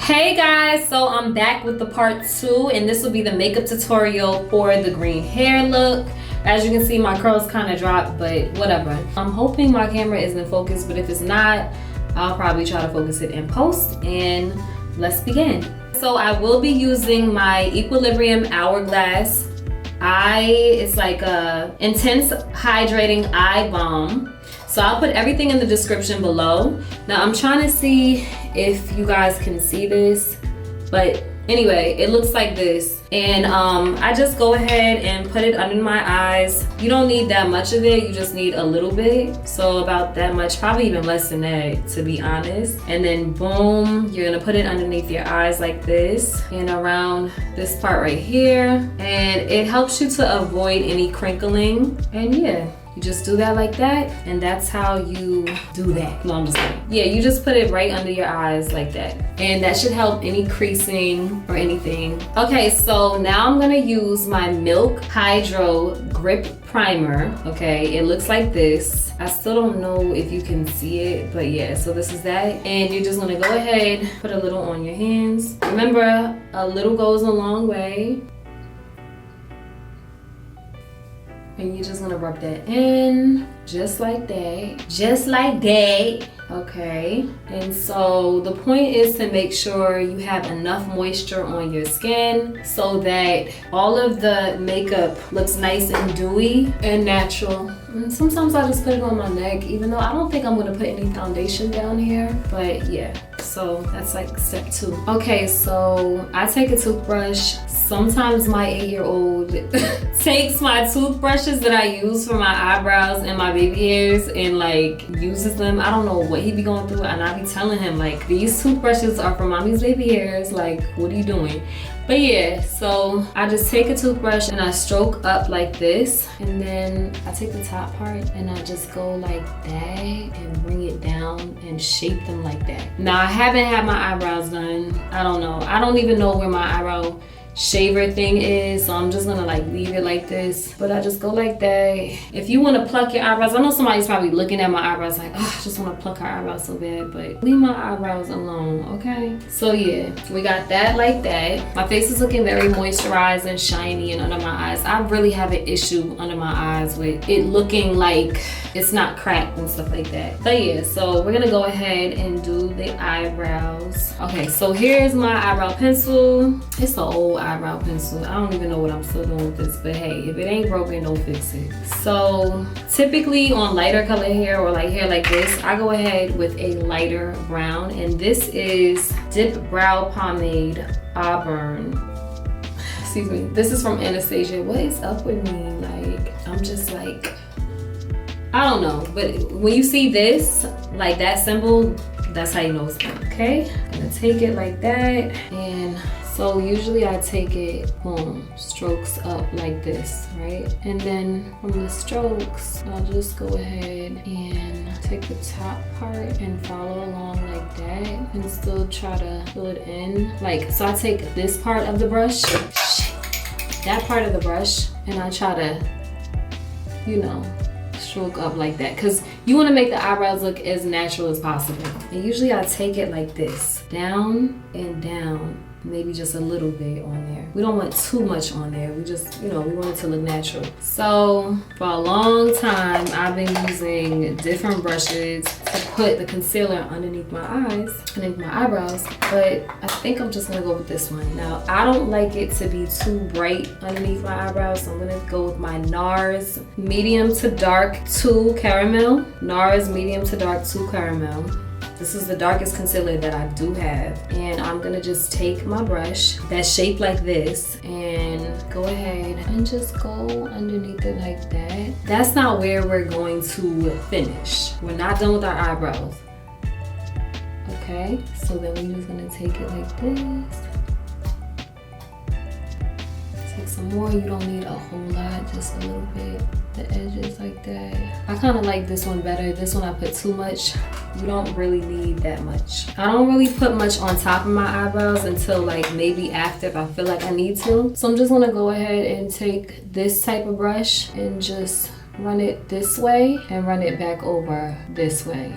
Hey guys, so I'm back with the part 2, and this will be the makeup tutorial for the green hair look. As you can see, my curls kind of dropped, but whatever. I'm hoping my camera is in focus, but if it's not, I'll probably try to focus it in post, and let's begin. So I will be using my Equilibrium Hourglass it's like a intense hydrating eye balm. So I'll put everything in the description below. Now I'm trying to see if you guys can see this, but anyway, it looks like this. And I just go ahead and put it under my eyes. You don't need that much of it, you just need a little bit. So about that much, probably even less than that, to be honest. And then boom, you're gonna put it underneath your eyes like this and around this part right here. And it helps you to avoid any crinkling. And yeah. You just do that like that, and that's how you do that. No, I'm just kidding. Yeah, you just put it right under your eyes like that. And that should help any creasing or anything. Okay, so now I'm gonna use my Milk Hydro Grip Primer. Okay, it looks like this. I still don't know if you can see it, but yeah, so this is that. And you're just gonna go ahead, put a little on your hands. Remember, a little goes a long way. And you're just gonna rub that in, just like that, just like that. Okay, and so the point is to make sure you have enough moisture on your skin so that all of the makeup looks nice and dewy and natural. And sometimes I just put it on my neck, even though I don't think I'm gonna put any foundation down here, but yeah. So that's like step 2. Okay, so I take a toothbrush. Sometimes my 8-year-old takes my toothbrushes that I use for my eyebrows and my baby hairs and like uses them. I don't know what he be going through, and I be telling him like, these toothbrushes are for mommy's baby hairs. Like, what are you doing? But yeah, so I just take a toothbrush and I stroke up like this, and then I take the top part and I just go like that and bring it down and shape them like that. Now I haven't had my eyebrows done. I don't know. I don't even know where my eyebrow shaver thing is, so I'm just gonna like leave it like this, but I just go like that. If you want to pluck your eyebrows, I know somebody's probably looking at my eyebrows like, oh, I just want to pluck her eyebrows so bad, but leave my eyebrows alone, okay? So yeah, we got that like that. My face is looking very moisturized and shiny, and under my eyes, I really have an issue under my eyes with it looking like it's not cracked and stuff like that. But yeah, so we're gonna go ahead and do the eyebrows. Okay, so here's my eyebrow pencil. It's an old eyebrow pencil. I don't even know what I'm still doing with this, but hey, if it ain't broken, don't fix it. So typically on lighter color hair or like hair like this, I go ahead with a lighter brown, and this is Dip Brow Pomade Auburn. Excuse me, this is from Anastasia. What is up with me? Like, I'm just like, I don't know, but when you see this, like that symbol, that's how you know it's done, okay? I'm gonna take it like that, and so usually I take it, boom, strokes up like this, right? And then from the strokes, I'll just go ahead and take the top part and follow along like that, and still try to fill it in. Like, so I take this part of the brush, that part of the brush, and I try to, you know, stroke up like that, because you want to make the eyebrows look as natural as possible. And usually I take it like this, down and down, maybe just a little bit on there. We don't want too much on there. We just, you know, we want it to look natural. So for a long time, I've been using different brushes to put the concealer underneath my eyes, underneath my eyebrows, but I think I'm just gonna go with this one. Now, I don't like it to be too bright underneath my eyebrows, so I'm gonna go with my NARS Medium to Dark 2 Caramel. NARS Medium to Dark 2 Caramel. This is the darkest concealer that I do have. And I'm gonna just take my brush that's shaped like this and go ahead and just go underneath it like that. That's not where we're going to finish. We're not done with our eyebrows. Okay, so then we're just gonna take it like this. Take some more, you don't need a whole lot, just a little bit. The edges like that. I kind of like this one better. This one I put too much. You don't really need that much. I don't really put much on top of my eyebrows until like maybe after, if I feel like I need to. So I'm just gonna go ahead and take this type of brush and just run it this way and run it back over this way.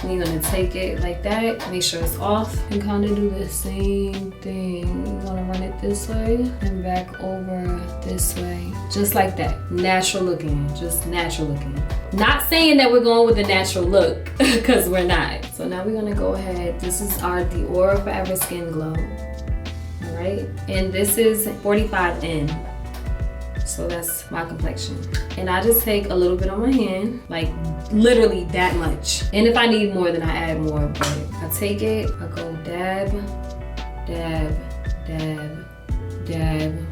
And you're gonna take it like that, make sure it's off, and kind of do the same thing. You're gonna run it this way and back over this way. Just like that. Natural looking, just natural looking. Not saying that we're going with a natural look, because we're not. So now we're gonna go ahead. This is our Dior Forever Skin Glow. All right, and this is 45N. So that's my complexion. And I just take a little bit on my hand, like literally that much. And if I need more, then I add more, but I take it, I go dab, dab, dab, dab,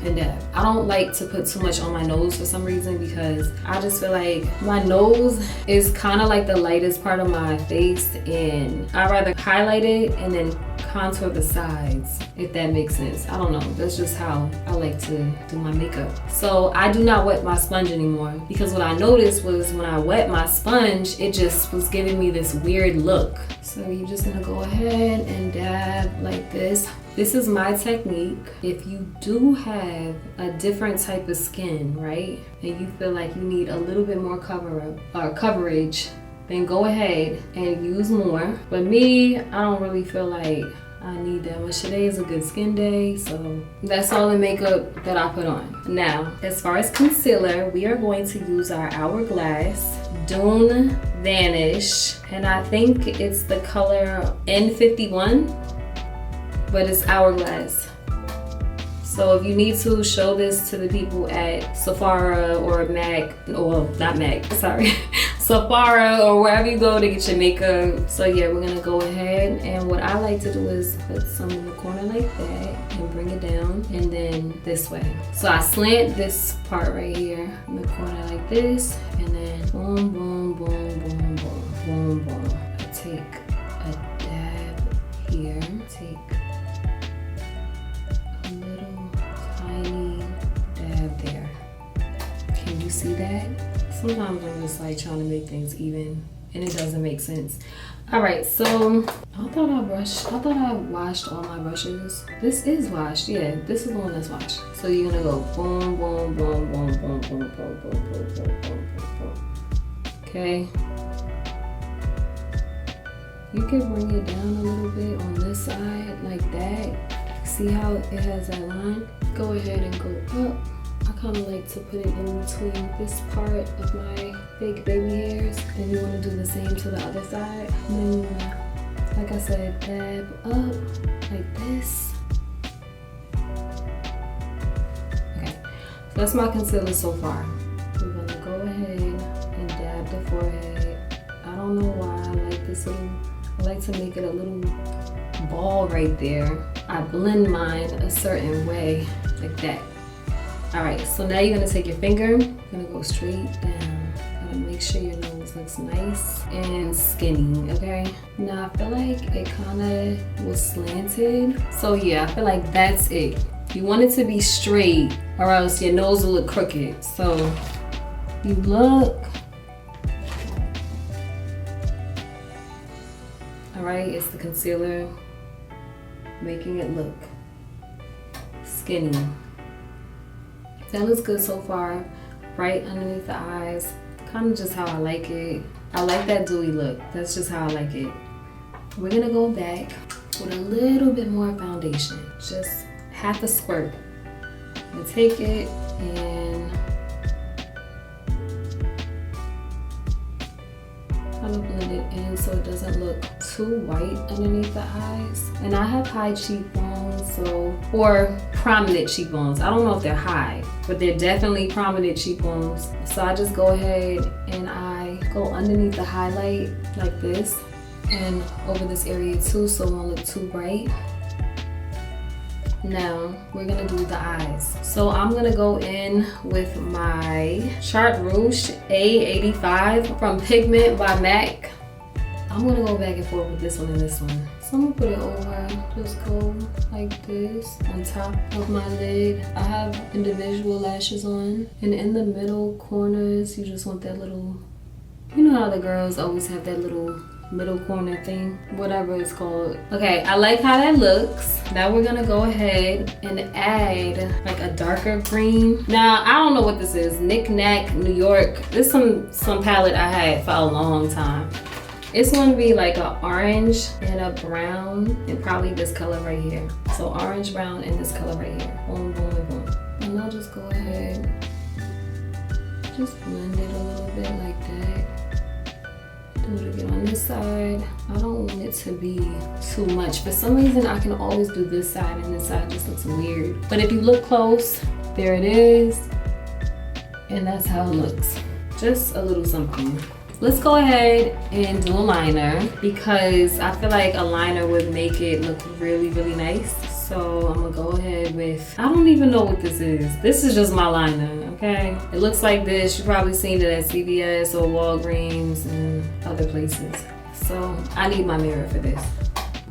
and dab. I don't like to put too much on my nose for some reason, because I just feel like my nose is kind of like the lightest part of my face, and I'd rather highlight it and then contour the sides, if that makes sense. I don't know, that's just how I like to do my makeup. So I do not wet my sponge anymore, because what I noticed was when I wet my sponge, it just was giving me this weird look. So you're just gonna go ahead and dab like this. This is my technique. If you do have a different type of skin, right, and you feel like you need a little bit more coverage, then go ahead and use more. But me, I don't really feel like I need that much. Today is a good skin day, so that's all the makeup that I put on. Now, as far as concealer, we are going to use our Hourglass Dune Vanish, and I think it's the color N51, but it's Hourglass. So if you need to, show this to the people at Sephora or MAC, or not MAC, sorry, Sephora or wherever you go to get your makeup. So yeah, we're gonna go ahead, and what I like to do is put some in the corner like that and bring it down, and then this way. So I slant this part right here in the corner like this, and then boom, boom, boom, boom, boom, boom, boom. I take a dab here, take a little tiny dab there. Can you see that? Sometimes I'm just like trying to make things even, and it doesn't make sense. All right, so I thought I washed all my brushes. This is washed, yeah, this is the one that's washed. So you're gonna go boom, boom, boom, boom, boom, boom, boom, boom, boom, boom, boom, boom, boom. Okay. You can bring it down a little bit on this side like that. See how it has that line? Go ahead and go up. I kind of like to put it in between this part of my fake baby hairs, and you want to do the same to the other side. And then you want to, like I said, dab up like this. Okay, so that's my concealer so far. We're going to go ahead and dab the forehead. I don't know why I like this little, I like to make it a little ball right there. I blend mine a certain way, like that. All right, so now you're gonna take your finger, you're gonna go straight down. Gotta make sure your nose looks nice and skinny, okay? Now I feel like it kinda was slanted. So yeah, I feel like that's it. You want it to be straight, or else your nose will look crooked. So you look. All right, it's the concealer making it look skinny. That looks good so far, right underneath the eyes. Kind of just how I like it. I like that dewy look. That's just how I like it. We're gonna go back with a little bit more foundation, just half a squirt. I'm gonna take it and kind of blend it in so it doesn't look too white underneath the eyes. And I have high cheekbones, so, or prominent cheekbones. I don't know if they're high, but they're definitely prominent cheekbones. So I just go ahead and I go underneath the highlight like this, and over this area too, so it won't look too bright. Now we're gonna do the eyes. So I'm gonna go in with my Chartre Rouge A85 from Pigment by MAC. I'm gonna go back and forth with this one and this one. So I'm gonna put it over, just go like this on top of my lid. I have individual lashes on, and in the middle corners, you just want that little, you know how the girls always have that little middle corner thing, whatever it's called. Okay, I like how that looks. Now we're gonna go ahead and add like a darker green. Now, I don't know what this is. Knick Knack, New York. This is some palette I had for a long time. It's gonna be like an orange and a brown and probably this color right here. So orange, brown, and this color right here. Boom, boom, boom. And I'll just go ahead, just blend it a little bit like that. Do it again on this side. I don't want it to be too much. For some reason, I can always do this side and this side just looks weird. But if you look close, there it is. And that's how it looks. Just a little something. Let's go ahead and do a liner because I feel like a liner would make it look really, really nice. So I'm gonna go ahead with, I don't even know what this is. This is just my liner, okay? It looks like this. You've probably seen it at CVS or Walgreens and other places. So I need my mirror for this.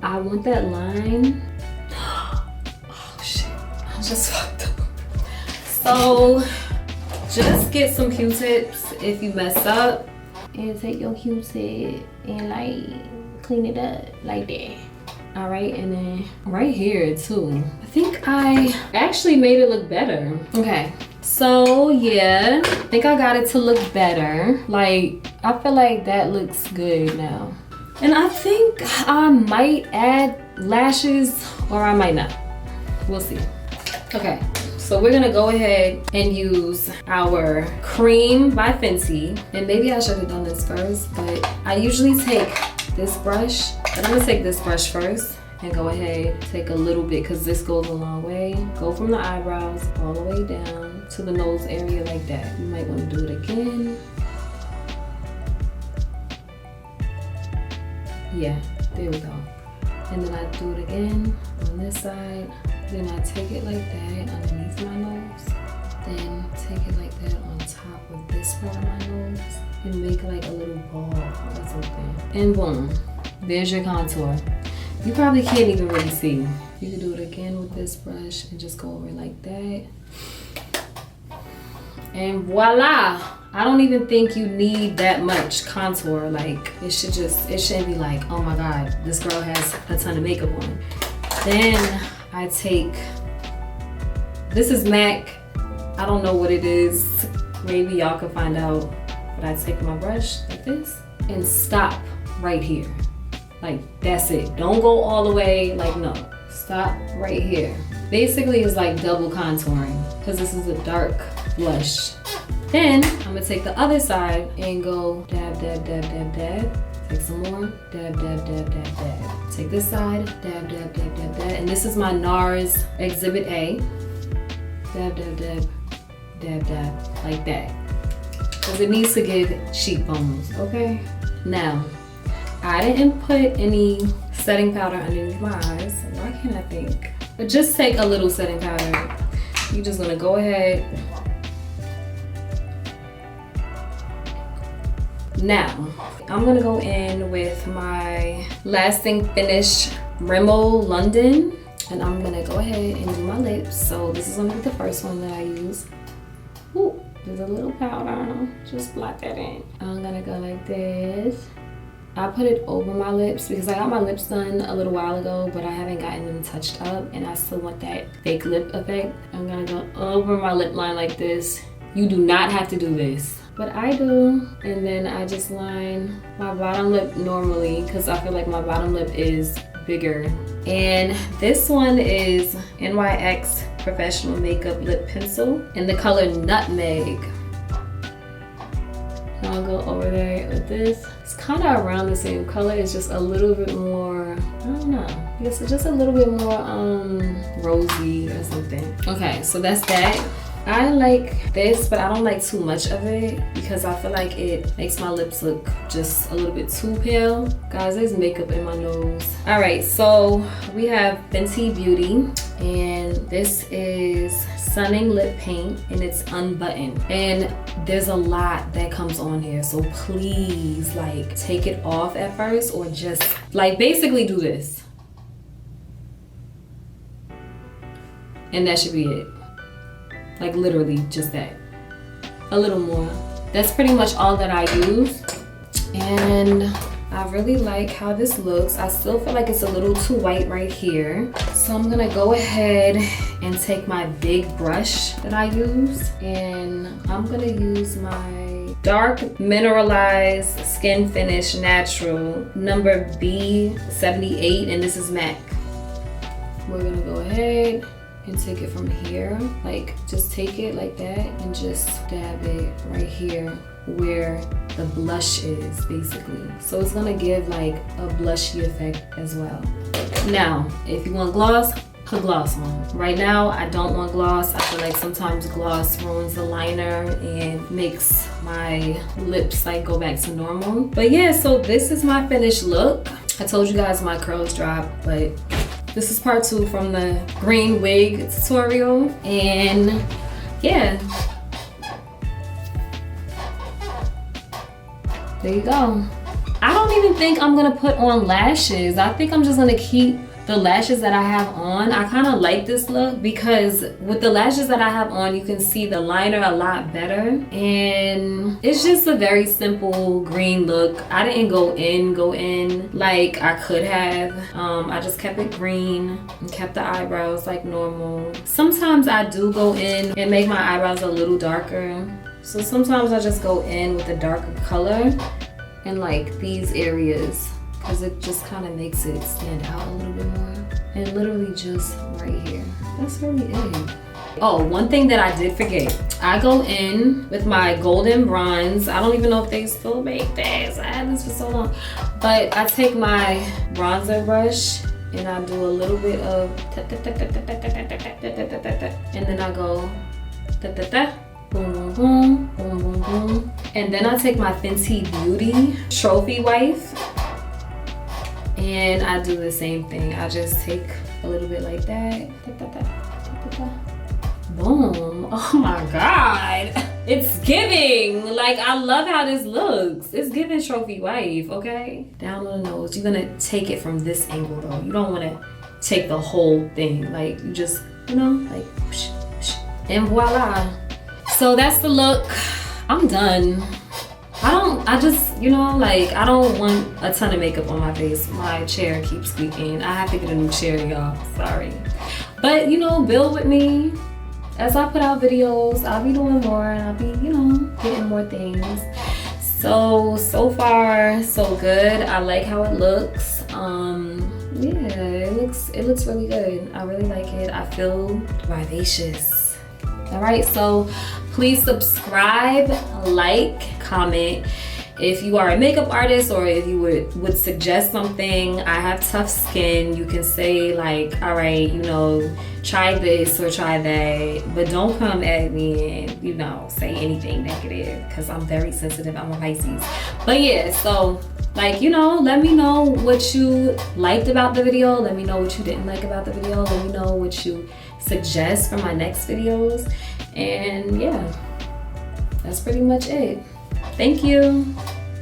I want that line. Oh shit, I just fucked up. So just get some Q-tips if you mess up. And take your Q-tip and like clean it up like that. All right, and then right here too. I think I actually made it look better. Okay, so yeah, I think I got it to look better. Like, I feel like that looks good now. And I think I might add lashes or I might not. We'll see. Okay. So we're gonna go ahead and use our cream by Fenty. And maybe I should have done this first, but I usually take this brush. But I'm gonna take this brush first and go ahead, take a little bit, because this goes a long way. Go from the eyebrows all the way down to the nose area like that. You might wanna do it again. Yeah, there we go. And then I do it again on this side. Then I take it like that underneath my nose. Then take it like that on top of this part of my nose and make like a little ball or something. And boom, there's your contour. You probably can't even really see. You can do it again with this brush and just go over it like that. And voila! I don't even think you need that much contour. Like, it shouldn't be like, oh my God, this girl has a ton of makeup on. Then I take, this is MAC. I don't know what it is. Maybe y'all can find out. But I take my brush like this and stop right here. Like, that's it. Don't go all the way, like, no. Stop right here. Basically, it's like double contouring because this is a dark blush. Then I'm gonna take the other side and go dab, dab, dab, dab, dab. Take some more, dab, dab, dab, dab, dab. Take this side, dab, dab, dab, dab, dab. And this is my NARS Exhibit A. Dab, dab, dab, dab, dab, like that. Because it needs to give cheekbones, okay? Now, I didn't put any setting powder underneath my eyes. Why can't I think? But just take a little setting powder. You're just gonna go ahead. Now, I'm gonna go in with my Lasting Finish Rimmel London, and I'm gonna go ahead and do my lips. So this is gonna be the first one that I use. Ooh, there's a little powder, just blot that in. I'm gonna go like this. I put it over my lips because I got my lips done a little while ago, but I haven't gotten them touched up, and I still want that fake lip effect. I'm gonna go over my lip line like this. You do not have to do this, but I do. And then I just line my bottom lip normally because I feel like my bottom lip is bigger. And this one is NYX Professional Makeup Lip Pencil in the color Nutmeg. I'll go over there with this. It's kind of around the same color. It's just a little bit more, I don't know. I guess it's just a little bit more rosy or something. Okay, so that's that. I like this, but I don't like too much of it because I feel like it makes my lips look just a little bit too pale. Guys, there's makeup in my nose. All right, so we have Fenty Beauty, and this is Sunning Lip Paint, and it's unbuttoned. And there's a lot that comes on here, so please, like, take it off at first, or just, like, basically do this. And that should be it. Like, literally just that. A little more. That's pretty much all that I use. And I really like how this looks. I still feel like it's a little too white right here. So I'm gonna go ahead and take my big brush that I use, and I'm gonna use my dark mineralized skin finish natural number B78, and this is MAC. We're gonna go ahead and take it from here, like just take it like that and just dab it right here where the blush is, basically. So it's gonna give like a blushy effect as well. Now, if you want gloss, put gloss on. Right now, I don't want gloss. I feel like sometimes gloss ruins the liner and makes my lips like go back to normal. But yeah, so this is my finished look. I told you guys my curls dropped, but this is part 2 from the green wig tutorial. And yeah, there you go. I don't even think I'm gonna put on lashes. I think I'm just gonna keep the lashes that I have on. I kind of like this look because with the lashes that I have on, you can see the liner a lot better. And it's just a very simple green look. I didn't go in like I could have. I just kept it green and kept the eyebrows like normal. Sometimes I do go in and make my eyebrows a little darker. So sometimes I just go in with a darker color in like these areas, because it just kind of makes it stand out a little bit more. And literally just right here. That's really it. Oh, one thing that I did forget. I go in with my golden bronze. I don't even know if they still make this. I had this for so long. But I take my bronzer brush and I do a little bit of and then I go boom, boom, boom, boom, boom, boom. And then I take my Fenty Beauty Trophy Wife and I do the same thing. I just take a little bit like that. Boom. Oh my God. It's giving. Like, I love how this looks. It's giving Trophy Wife, okay? Down on the nose. You're gonna take it from this angle though. You don't wanna take the whole thing. Like, you just, you know, like, whoosh, whoosh, and voila. So that's the look. I'm done. I just, you know, like, I don't want a ton of makeup on my face. My chair keeps squeaking. I have to get a new chair, y'all. Sorry. But, you know, build with me. As I put out videos, I'll be doing more and I'll be, you know, getting more things. So far, so good. I like how it looks. Yeah, it looks really good. I really like it. I feel vivacious. All right, so please subscribe, like, comment. If you are a makeup artist or if you would suggest something, I have tough skin. You can say like, all right, you know, try this or try that, but don't come at me and, you know, say anything negative because I'm very sensitive. I'm a Pisces. But yeah, so like, you know, let me know what you liked about the video. Let me know what you didn't like about the video. Let me know what you suggest for my next videos. And yeah, that's pretty much it. Thank you.